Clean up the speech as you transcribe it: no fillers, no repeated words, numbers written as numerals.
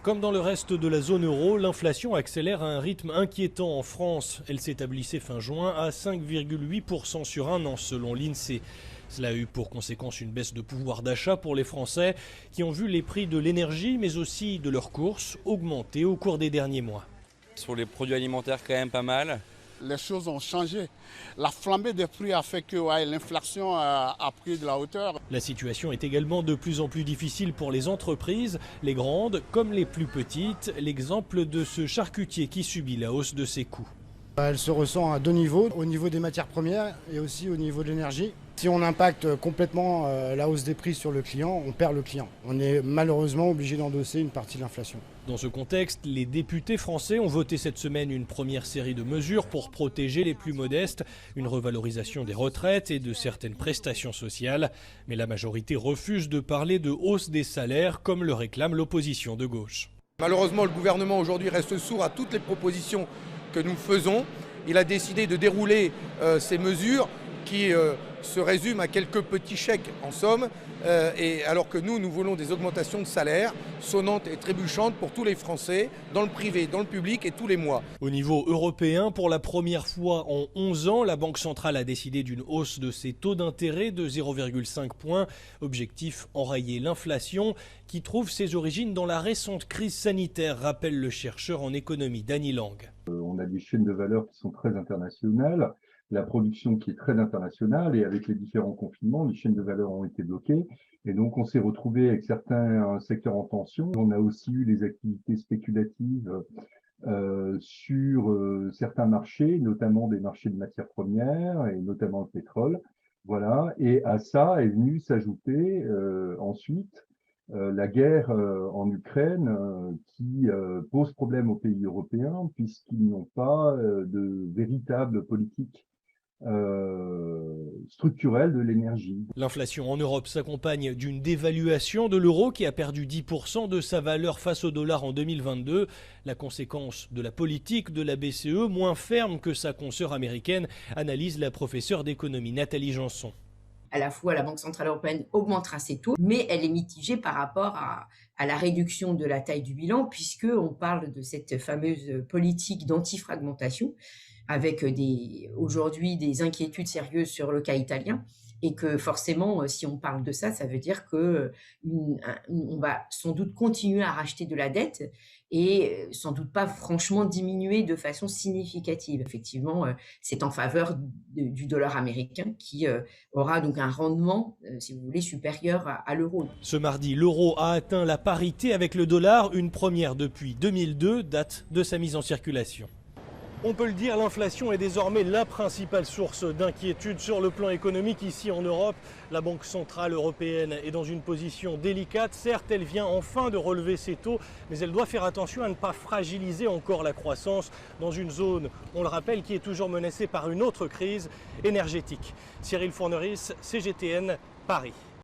Comme dans le reste de la zone euro, l'inflation accélère à un rythme inquiétant en France. Elle s'établissait fin juin à 5,8% sur un an selon l'INSEE. Cela a eu pour conséquence une baisse de pouvoir d'achat pour les Français qui ont vu les prix de l'énergie mais aussi de leurs courses augmenter au cours des derniers mois. Sur les produits alimentaires quand même pas mal. Les choses ont changé. La flambée des prix a fait que l'inflation a pris de la hauteur. La situation est également de plus en plus difficile pour les entreprises, les grandes comme les plus petites. L'exemple de ce charcutier qui subit la hausse de ses coûts. Elle se ressent à deux niveaux, au niveau des matières premières et aussi au niveau de l'énergie. Si on impacte complètement la hausse des prix sur le client, on perd le client. On est malheureusement obligé d'endosser une partie de l'inflation. Dans ce contexte, les députés français ont voté cette semaine une première série de mesures pour protéger les plus modestes, une revalorisation des retraites et de certaines prestations sociales. Mais la majorité refuse de parler de hausse des salaires comme le réclame l'opposition de gauche. Malheureusement, le gouvernement aujourd'hui reste sourd à toutes les propositions que nous faisons. Il a décidé de dérouler ces mesures qui se résument à quelques petits chèques en somme, et alors que nous voulons des augmentations de salaire sonnantes et trébuchantes pour tous les Français, dans le privé, dans le public et tous les mois. Au niveau européen, pour la première fois en 11 ans, la Banque centrale a décidé d'une hausse de ses taux d'intérêt de 0,5 points. Objectif, enrayer l'inflation qui trouve ses origines dans la récente crise sanitaire, rappelle le chercheur en économie Dany Lang. On a des chaînes de valeur qui sont très internationales, la production qui est très internationale, et avec les différents confinements, les chaînes de valeur ont été bloquées. Et donc, on s'est retrouvé avec certains secteurs en tension. On a aussi eu des activités spéculatives sur certains marchés, notamment des marchés de matières premières et notamment le pétrole. Voilà. Et à ça est venu s'ajouter ensuite la guerre en Ukraine qui pose problème aux pays européens puisqu'ils n'ont pas de véritable politique structurelle de l'énergie. L'inflation en Europe s'accompagne d'une dévaluation de l'euro qui a perdu 10% de sa valeur face au dollar en 2022. La conséquence de la politique de la BCE, moins ferme que sa consoeur américaine, analyse la professeure d'économie Nathalie Janson. À la fois, la Banque centrale européenne augmentera ses taux, mais elle est mitigée par rapport à la réduction de la taille du bilan, puisqu'on parle de cette fameuse politique d'antifragmentation, avec aujourd'hui des inquiétudes sérieuses sur le cas italien, et que forcément, si on parle de ça, ça veut dire qu'on va sans doute continuer à racheter de la dette et sans doute pas franchement diminuer de façon significative. Effectivement, c'est en faveur du dollar américain qui aura donc un rendement, si vous voulez, supérieur à l'euro. Ce mardi, l'euro a atteint la parité avec le dollar, une première depuis 2002, date de sa mise en circulation. On peut le dire, l'inflation est désormais la principale source d'inquiétude sur le plan économique ici en Europe. La Banque centrale européenne est dans une position délicate. Certes, elle vient enfin de relever ses taux, mais elle doit faire attention à ne pas fragiliser encore la croissance dans une zone, on le rappelle, qui est toujours menacée par une autre crise énergétique. Cyril Fourneris, CGTN, Paris.